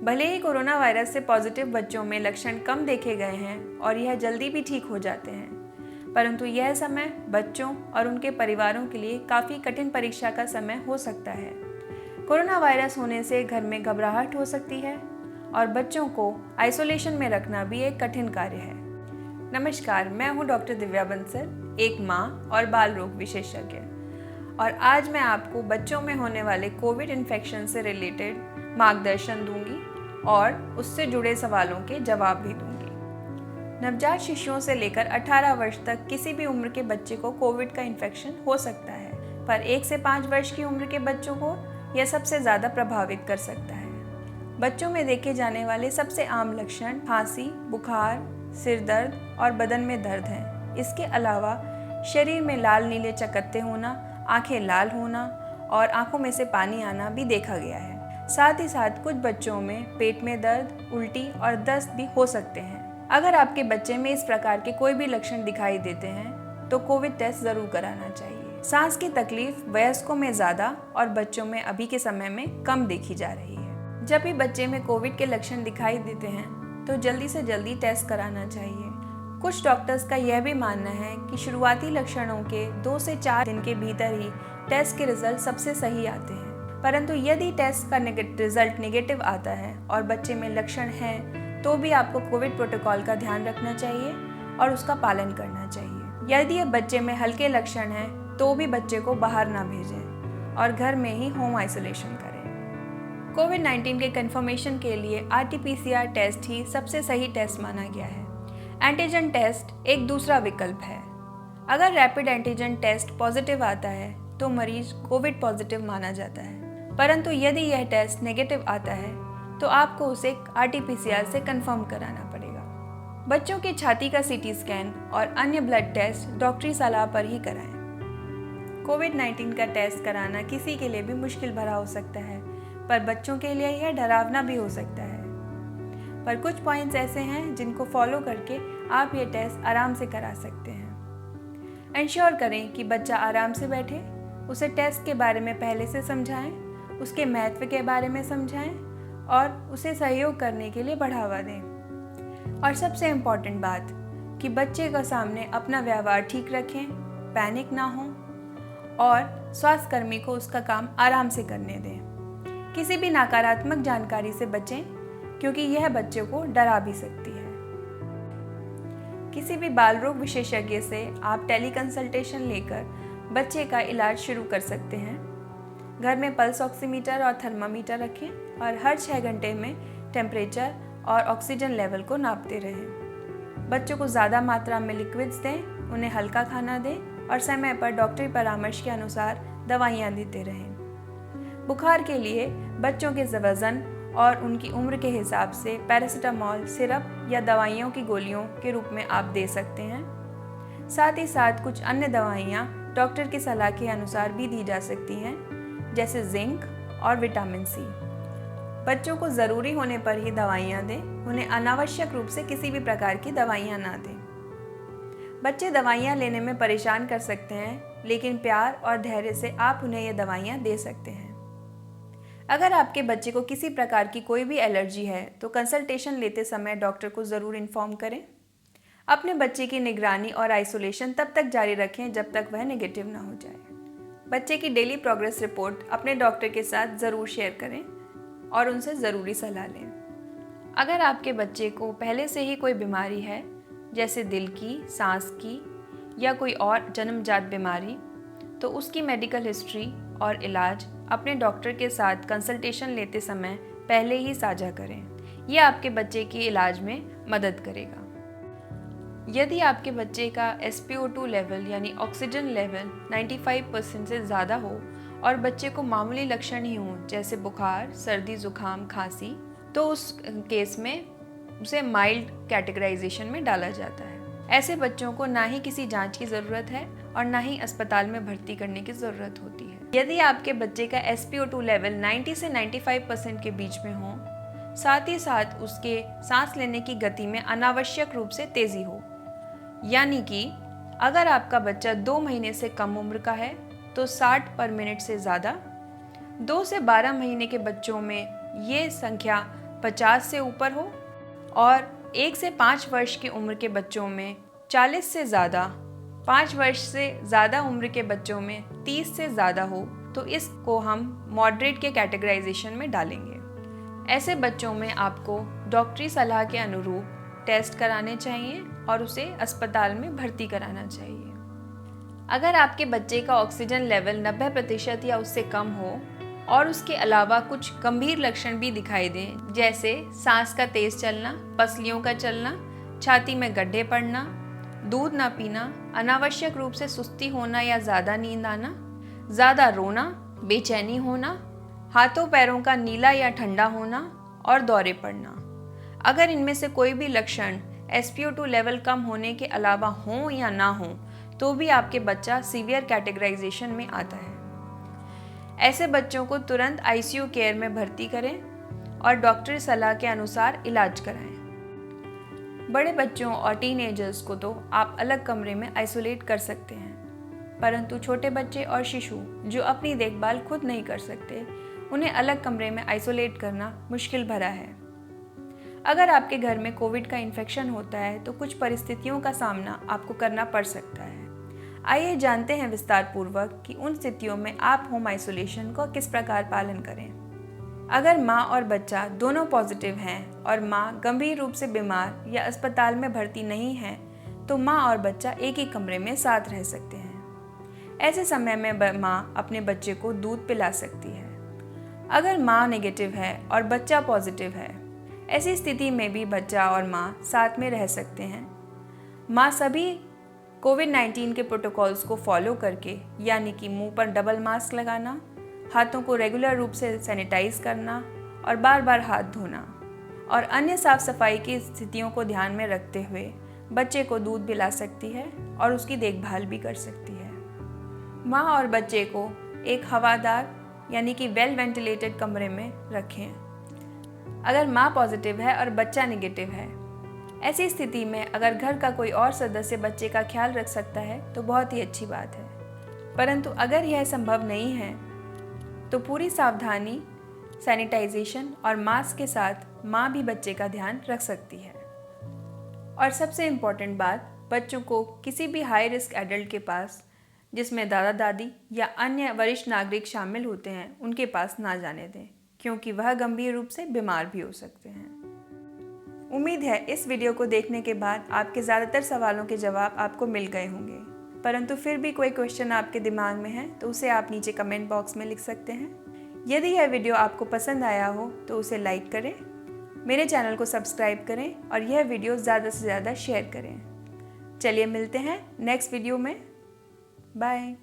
भले ही corona virus से positive बच्चों में लक्षण कम देखे गए हैं और यह जल्दी भी ठीक हो जाते हैं, परंतु यह समय बच्चों और उनके परिवारों के लिए काफ़ी कठिन परीक्षा का समय हो सकता है। कोरोना वायरस होने से घर में घबराहट हो सकती है और बच्चों को आइसोलेशन में रखना भी एक कठिन कार्य है। नमस्कार, मैं हूँ डॉक्टर दिव्या बंसल, एक माँ और बाल रोग विशेषज्ञ, और आज मैं आपको बच्चों में होने वाले कोविड इन्फेक्शन से रिलेटेड मार्गदर्शन दूंगी और उससे जुड़े सवालों के जवाब भी दूंगी। नवजात शिशुओं से लेकर 18 वर्ष तक किसी भी उम्र के बच्चे को कोविड का इन्फेक्शन हो सकता है, पर 1 से 5 वर्ष की उम्र के बच्चों को यह सबसे ज़्यादा प्रभावित कर सकता है। बच्चों में देखे जाने वाले सबसे आम लक्षण खांसी, बुखार, सिर दर्द और बदन में दर्द हैं। इसके अलावा शरीर में लाल नीले चकत्ते होना, आंखें लाल होना और आंखों में से पानी आना भी देखा गया है। साथ ही साथ कुछ बच्चों में पेट में दर्द, उल्टी और दस्त भी हो सकते हैं। अगर आपके बच्चे में इस प्रकार के कोई भी लक्षण दिखाई देते हैं तो कोविड टेस्ट जरूर कराना चाहिए। सांस की तकलीफ वयस्कों में ज़्यादा और बच्चों में अभी के समय में कम देखी जा रही है। जब भी बच्चे में कोविड के लक्षण दिखाई देते हैं तो जल्दी से जल्दी टेस्ट कराना चाहिए। कुछ डॉक्टर्स का यह भी मानना है कि शुरुआती लक्षणों के 2 से 4 दिन के भीतर ही टेस्ट के रिजल्ट सबसे सही आते हैं, परंतु यदि टेस्ट का रिजल्ट नेगेटिव आता है और बच्चे में लक्षण हैं तो भी आपको कोविड प्रोटोकॉल का ध्यान रखना चाहिए और उसका पालन करना चाहिए। यदि बच्चे में हल्के लक्षण हैं तो भी बच्चे को बाहर ना भेजें और घर में ही होम आइसोलेशन करें। कोविड-19 के कन्फर्मेशन के लिए RT-PCR टेस्ट ही सबसे सही टेस्ट माना गया है। एंटीजन टेस्ट एक दूसरा विकल्प है। अगर रैपिड एंटीजन टेस्ट पॉजिटिव आता है तो मरीज कोविड पॉजिटिव माना जाता है, परंतु यदि यह टेस्ट नेगेटिव आता है तो आपको उसे RT-PCR से कंफर्म कराना पड़ेगा। बच्चों की छाती का CT स्कैन और अन्य ब्लड टेस्ट डॉक्टरी सलाह पर ही कराएं। कोविड-19 का टेस्ट कराना किसी के लिए भी मुश्किल भरा हो सकता है, पर बच्चों के लिए यह डरावना भी हो सकता है। पर कुछ पॉइंट्स ऐसे हैं जिनको फॉलो करके आप ये टेस्ट आराम से करा सकते हैं। इंश्योर करें कि बच्चा आराम से बैठे, उसे टेस्ट के बारे में पहले से समझाएं, उसके महत्व के बारे में समझाएं और उसे सहयोग करने के लिए बढ़ावा दें। और सबसे इम्पॉर्टेंट बात कि बच्चे का सामने अपना व्यवहार ठीक रखें, पैनिक ना हो और स्वास्थ्यकर्मी को उसका काम आराम से करने दें। किसी भी नकारात्मक जानकारी से बचें क्योंकि यह बच्चे को डरा भी सकती है। किसी भी बाल रोग विशेषज्ञ से आप टेली कंसल्टेशन लेकर बच्चे का इलाज शुरू कर सकते हैं। घर में पल्स ऑक्सीमीटर और थर्मामीटर रखें और हर 6 घंटे में टेम्परेचर और ऑक्सीजन लेवल को नापते रहें। बच्चों को ज़्यादा मात्रा में लिक्विड्स दें, उन्हें हल्का खाना दें और समय पर डॉक्टरी परामर्श के अनुसार दवाइयाँ देते रहें। बुखार के लिए बच्चों के वज़न और उनकी उम्र के हिसाब से पैरासीटामोल सिरप या दवाइयों की गोलियों के रूप में आप दे सकते हैं। साथ ही साथ कुछ अन्य दवाइयाँ डॉक्टर की सलाह के अनुसार भी दी जा सकती हैं, जैसे जिंक और विटामिन सी। बच्चों को ज़रूरी होने पर ही दवाइयाँ दें, उन्हें अनावश्यक रूप से किसी भी प्रकार की दवाइयाँ ना दें। बच्चे दवाइयाँ लेने में परेशान कर सकते हैं, लेकिन प्यार और धैर्य से आप उन्हें ये दवाइयाँ दे सकते हैं। अगर आपके बच्चे को किसी प्रकार की कोई भी एलर्जी है तो कंसल्टेशन लेते समय डॉक्टर को ज़रूर इन्फॉर्म करें। अपने बच्चे की निगरानी और आइसोलेशन तब तक जारी रखें जब तक वह नेगेटिव ना हो जाए। बच्चे की डेली प्रोग्रेस रिपोर्ट अपने डॉक्टर के साथ ज़रूर शेयर करें और उनसे ज़रूरी सलाह लें। अगर आपके बच्चे को पहले से ही कोई बीमारी है, जैसे दिल की, सांस की या कोई और जन्मजात बीमारी, तो उसकी मेडिकल हिस्ट्री और इलाज अपने डॉक्टर के साथ कंसल्टेशन लेते समय पहले ही साझा करें। यह आपके बच्चे के इलाज में मदद करेगा। यदि आपके बच्चे का SpO2 लेवल यानी ऑक्सीजन लेवल 95% से ज़्यादा हो और बच्चे को मामूली लक्षण ही हों, जैसे बुखार, सर्दी, जुकाम, खांसी, तो उस केस में उसे माइल्ड कैटेगराइजेशन में डाला जाता है। ऐसे बच्चों को ना ही किसी जांच की ज़रूरत है और ना ही अस्पताल में भर्ती करने की ज़रूरत होती है। यदि आपके बच्चे का SpO2 लेवल 90 से 95% के बीच में हो, साथ ही साथ उसके सांस लेने की गति में अनावश्यक रूप से तेज़ी हो, यानी कि अगर आपका बच्चा 2 महीने से कम उम्र का है तो 60 पर मिनट से ज़्यादा, 2 से 12 महीने के बच्चों में ये संख्या 50 से ऊपर हो और 1 से 5 वर्ष की उम्र के बच्चों में 40 से ज़्यादा, 5 वर्ष से ज़्यादा उम्र के बच्चों में 30 से ज़्यादा हो तो इसको हम मॉडरेट के कैटेगराइजेशन में डालेंगे। ऐसे बच्चों में आपको डॉक्टरी सलाह के अनुरूप टेस्ट कराने चाहिए और उसे अस्पताल में भर्ती कराना चाहिए। अगर आपके बच्चे का ऑक्सीजन लेवल 90% या उससे कम हो और उसके अलावा कुछ गंभीर लक्षण भी दिखाई दें, जैसे सांस का तेज चलना, पसलियों का चलना, छाती में गड्ढे पड़ना, दूध ना पीना, अनावश्यक रूप से सुस्ती होना या ज़्यादा नींद आना, ज़्यादा रोना, बेचैनी होना, हाथों पैरों का नीला या ठंडा होना और दौरे पड़ना, अगर इनमें से कोई भी लक्षण SpO2 लेवल कम होने के अलावा हों या ना हों तो भी आपके बच्चा सीवियर कैटेगराइजेशन में आता है। ऐसे बच्चों को तुरंत ICU केयर में भर्ती करें और डॉक्टरी सलाह के अनुसार इलाज कराएं। बड़े बच्चों और टीनेजर्स को तो आप अलग कमरे में आइसोलेट कर सकते हैं, परंतु छोटे बच्चे और शिशु जो अपनी देखभाल खुद नहीं कर सकते, उन्हें अलग कमरे में आइसोलेट करना मुश्किल भरा है। अगर आपके घर में कोविड का इन्फेक्शन होता है तो कुछ परिस्थितियों का सामना आपको करना पड़ सकता है। आइए जानते हैं विस्तार पूर्वक कि उन स्थितियों में आप होम आइसोलेशन का किस प्रकार पालन करें। अगर माँ और बच्चा दोनों पॉजिटिव हैं और माँ गंभीर रूप से बीमार या अस्पताल में भर्ती नहीं है तो माँ और बच्चा एक ही कमरे में साथ रह सकते हैं। ऐसे समय में माँ अपने बच्चे को दूध पिला सकती है। अगर माँ नेगेटिव है और बच्चा पॉजिटिव है, ऐसी स्थिति में भी बच्चा और माँ साथ में रह सकते हैं। माँ सभी कोविड-19 के प्रोटोकॉल्स को फॉलो करके, यानी कि मुंह पर डबल मास्क लगाना, हाथों को रेगुलर रूप से सैनिटाइज करना और बार बार हाथ धोना और अन्य साफ सफाई की स्थितियों को ध्यान में रखते हुए बच्चे को दूध पिला सकती है और उसकी देखभाल भी कर सकती है। माँ और बच्चे को एक हवादार यानी कि वेल वेंटिलेटेड कमरे में रखें। अगर माँ पॉजिटिव है और बच्चा नेगेटिव है, ऐसी स्थिति में अगर घर का कोई और सदस्य बच्चे का ख्याल रख सकता है तो बहुत ही अच्छी बात है, परंतु अगर यह संभव नहीं है तो पूरी सावधानी, सैनिटाइजेशन और मास्क के साथ माँ भी बच्चे का ध्यान रख सकती है। और सबसे इम्पॉर्टेंट बात, बच्चों को किसी भी हाई रिस्क एडल्ट के पास, जिसमें दादा दादी या अन्य वरिष्ठ नागरिक शामिल होते हैं, उनके पास ना जाने दें, क्योंकि वह गंभीर रूप से बीमार भी हो सकते हैं। उम्मीद है इस वीडियो को देखने के बाद आपके ज़्यादातर सवालों के जवाब आपको मिल गए होंगे, परंतु फिर भी कोई क्वेश्चन आपके दिमाग में है तो उसे आप नीचे कमेंट बॉक्स में लिख सकते हैं। यदि यह वीडियो आपको पसंद आया हो तो उसे लाइक करें, मेरे चैनल को सब्सक्राइब करें और यह वीडियो ज़्यादा से ज़्यादा शेयर करें। चलिए मिलते हैं नेक्स्ट वीडियो में। बाय।